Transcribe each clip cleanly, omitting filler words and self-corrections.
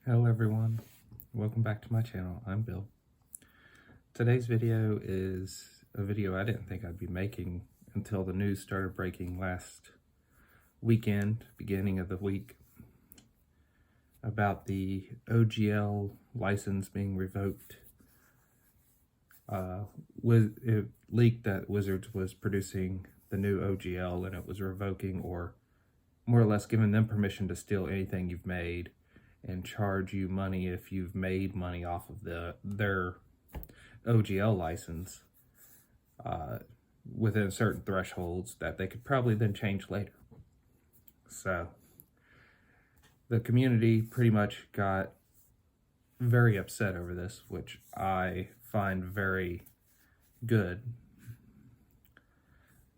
Hello everyone, welcome back to my channel. I'm Bill. Today's video is a video I didn't think I'd be making until the news started breaking last weekend, beginning of the week, about the OGL license being revoked. It leaked that Wizards was producing the new OGL and it was revoking, or more or less giving them permission to steal anything you've made and charge you money if you've made money off of their OGL license within certain thresholds that they could probably then change later. So the community pretty much got very upset over this, which I find very good.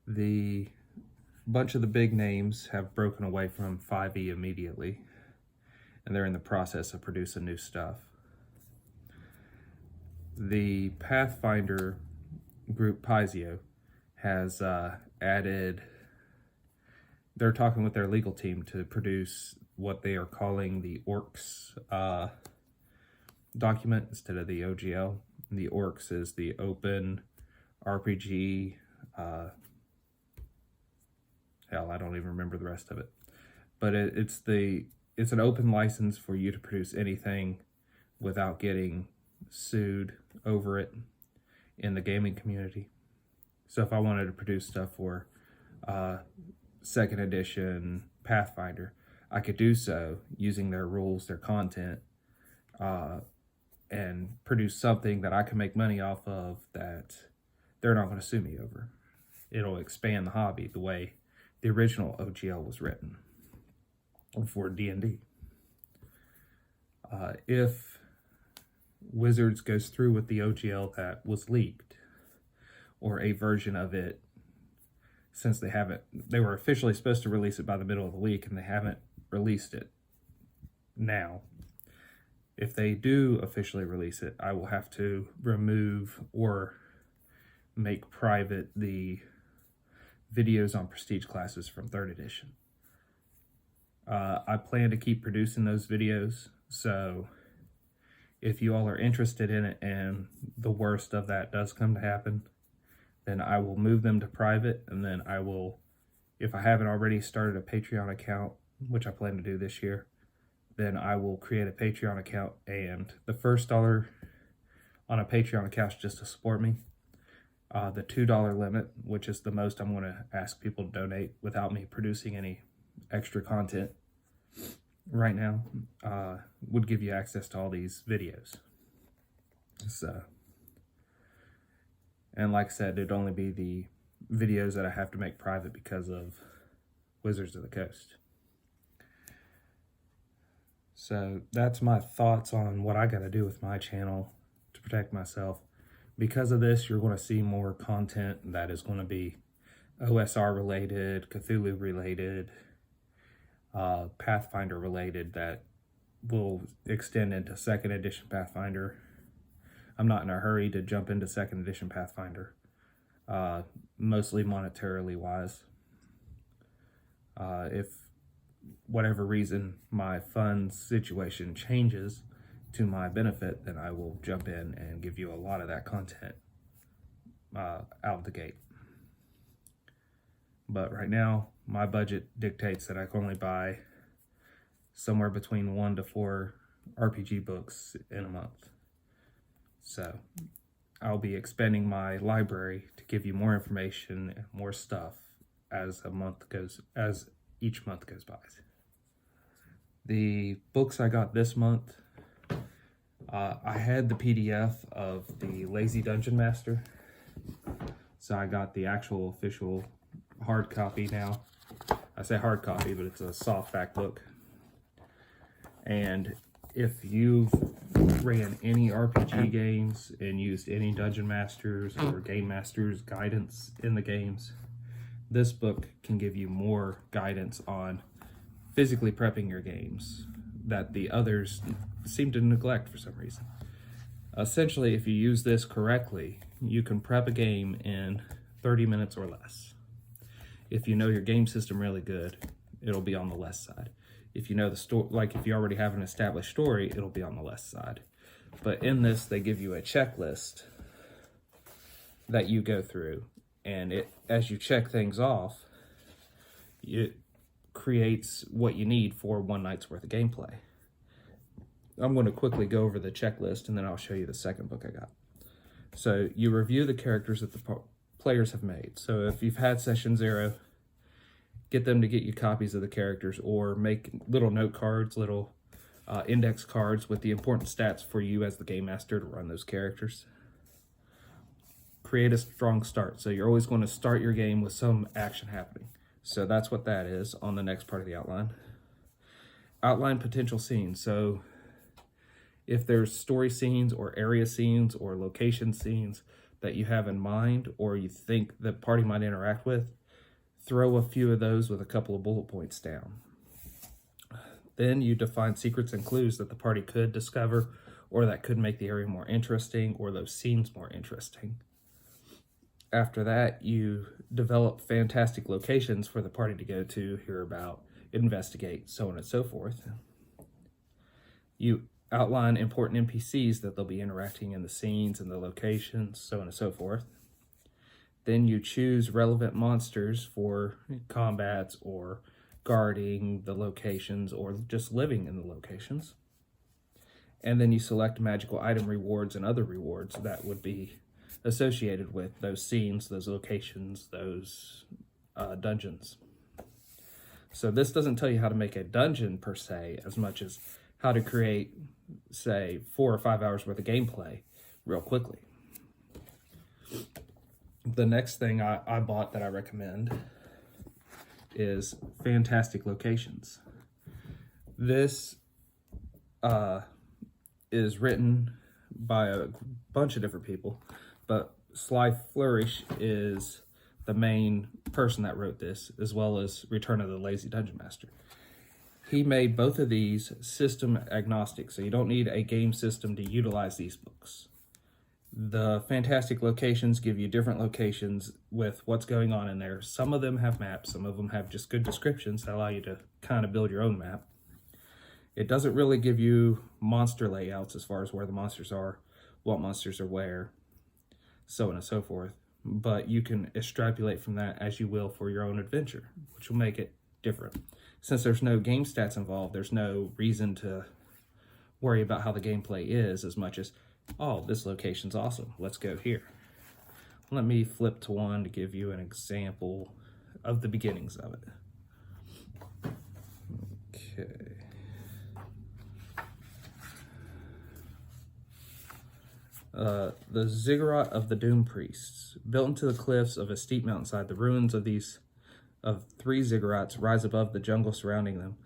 The bunch of the big names have broken away from 5e immediately, and they're in the process of producing new stuff. The Pathfinder group Paizo has added, they're talking with their legal team to produce what they are calling the Orcs document instead of the OGL. And the Orcs is the open RPG, hell, I don't even remember the rest of it. But it's an open license for you to produce anything without getting sued over it in the gaming community. So if I wanted to produce stuff for second edition Pathfinder, I could do so using their rules, their content, and produce something that I can make money off of that they're not going to sue me over. It'll expand the hobby the way the original OGL was written for D&D. If Wizards goes through with the OGL that was leaked, or a version of it, since they were officially supposed to release it by the middle of the week and they haven't released it now. If they do officially release it, I will have to remove or make private the videos on prestige classes from 3rd edition. I plan to keep producing those videos, so if you all are interested in it and the worst of that does come to happen, then I will move them to private, and then I will, if I haven't already started a Patreon account, which I plan to do this year, then I will create a Patreon account, and the first $1 on a Patreon account is just to support me. The $2 limit, which is the most I'm going to ask people to donate without me producing any extra content right now, would give you access to all these videos. So, and like I said, it'd only be the videos that I have to make private because of Wizards of the Coast. So that's my thoughts on what I got to do with my channel to protect myself. Because of this, you're going to see more content that is going to be OSR related, Cthulhu related, Pathfinder related, that will extend into 2nd edition Pathfinder. I'm not in a hurry to jump into 2nd edition Pathfinder, mostly monetarily wise. If whatever reason my funds situation changes to my benefit, then I will jump in and give you a lot of that content out of the gate. But right now, my budget dictates that I can only buy somewhere between 1 to 4 RPG books in a month. So I'll be expanding my library to give you more information and more stuff as each month goes by. The books I got this month, I had the PDF of the Lazy Dungeon Master, so I got the actual official hard copy now. I say hard copy, but it's a softback book. And if you've ran any RPG games and used any Dungeon Masters or Game Masters guidance in the games, this book can give you more guidance on physically prepping your games that the others seem to neglect for some reason. Essentially, if you use this correctly, you can prep a game in 30 minutes or less. If you know your game system really good, it'll be on the less side. If you know the story, like if you already have an established story, it'll be on the left side. But in this, they give you a checklist that you go through, and as you check things off, it creates what you need for one night's worth of gameplay. I'm going to quickly go over the checklist, and then I'll show you the second book I got. So you review the characters that the players have made. So if you've had session 0, get them to get you copies of the characters, or make little note cards, little index cards with the important stats for you as the game master to run those characters. Create a strong start. So you're always going to start your game with some action happening. So that's what that is on the next part of the outline. Outline potential scenes. So if there's story scenes or area scenes or location scenes that you have in mind or you think the party might interact with, throw a few of those with a couple of bullet points down. Then you define secrets and clues that the party could discover or that could make the area more interesting or those scenes more interesting. After that, you develop fantastic locations for the party to go to, hear about, investigate, so on and so forth. You outline important NPCs that they'll be interacting in the scenes and the locations, so on and so forth. Then you choose relevant monsters for combats or guarding the locations or just living in the locations. And then you select magical item rewards and other rewards that would be associated with those scenes, those locations, those dungeons. So this doesn't tell you how to make a dungeon per se, as much as how to create, say, 4 or 5 hours worth of gameplay real quickly. The next thing I bought that I recommend is Fantastic Locations. This is written by a bunch of different people, but Sly Flourish is the main person that wrote this, as well as Return of the Lazy Dungeon Master. He made both of these system agnostic, so you don't need a game system to utilize these books. The Fantastic Locations give you different locations with what's going on in there. Some of them have maps, some of them have just good descriptions that allow you to kind of build your own map. It doesn't really give you monster layouts as far as where the monsters are, what monsters are where, so on and so forth. But you can extrapolate from that as you will for your own adventure, which will make it different. Since there's no game stats involved, there's no reason to worry about how the gameplay is as much as, oh, this location's awesome, let's go here. Let me flip to one to give you an example of the beginnings of it. Okay. The Ziggurat of the Doom Priests. Built into the cliffs of a steep mountainside, the ruins of 3 ziggurats rise above the jungle surrounding them.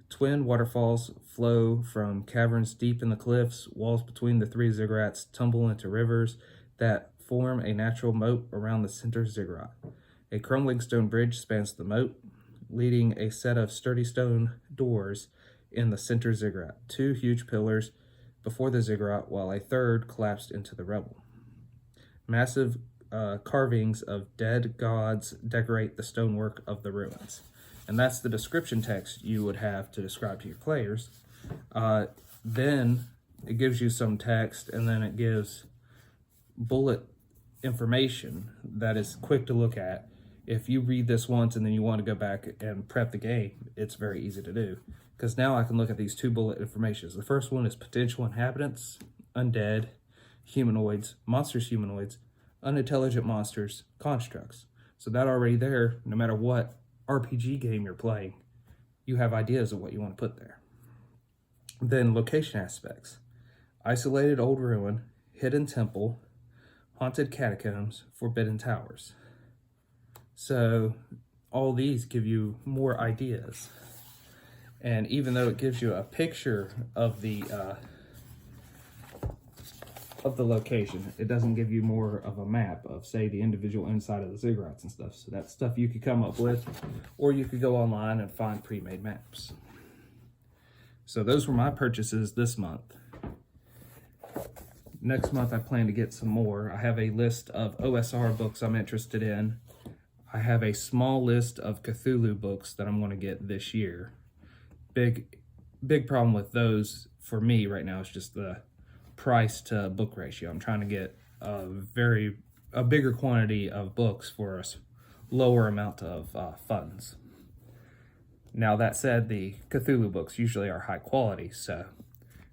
Twin waterfalls flow from caverns deep in the cliffs. Walls between the 3 ziggurats tumble into rivers that form a natural moat around the center ziggurat. A crumbling stone bridge spans the moat, leading a set of sturdy stone doors in the center ziggurat. 2 huge pillars before the ziggurat, while a third collapsed into the rubble. Massive carvings of dead gods decorate the stonework of the ruins. And that's the description text you would have to describe to your players. Then it gives you some text, and then it gives bullet information that is quick to look at. If you read this once and then you want to go back and prep the game, it's very easy to do. Because now I can look at these 2 bullet informations. The first one is potential inhabitants, undead, humanoids, monsters humanoids, unintelligent monsters, constructs. So that already there, no matter what RPG game you're playing, you have ideas of what you want to put there. Then location aspects. Isolated old ruin, hidden temple, haunted catacombs, forbidden towers. So all these give you more ideas. And even though it gives you a picture of the location, it doesn't give you more of a map of, say, the individual inside of the ziggurats and stuff. So that's stuff you could come up with, or you could go online and find pre-made maps. So those were my purchases this month. Next month I plan to get some more. I have a list of OSR books I'm interested in. I have a small list of Cthulhu books that I'm going to get this year. big problem with those for me right now is just the price to book ratio. I'm trying to get a bigger quantity of books for a lower amount of funds. Now that said, the Cthulhu books usually are high quality, so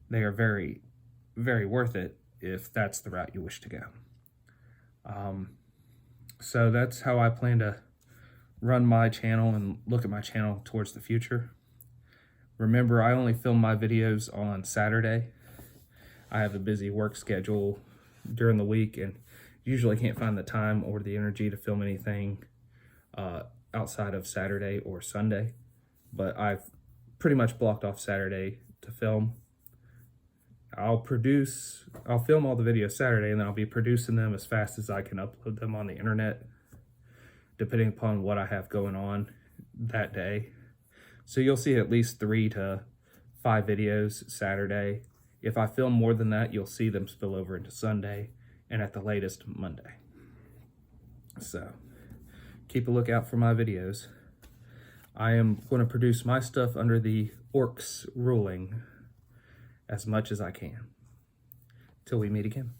they are very, very worth it if that's the route you wish to go. So that's how I plan to run my channel and look at my channel towards the future. Remember, I only film my videos on Saturday. I have a busy work schedule during the week and usually can't find the time or the energy to film anything outside of Saturday or Sunday. But I've pretty much blocked off Saturday to film. I'll film all the videos Saturday, and then I'll be producing them as fast as I can upload them on the internet, depending upon what I have going on that day. So you'll see at least 3 to 5 videos Saturday. If I film more than that, you'll see them spill over into Sunday, and at the latest, Monday. So keep a lookout for my videos. I am going to produce my stuff under the Orcs ruling as much as I can. Till we meet again.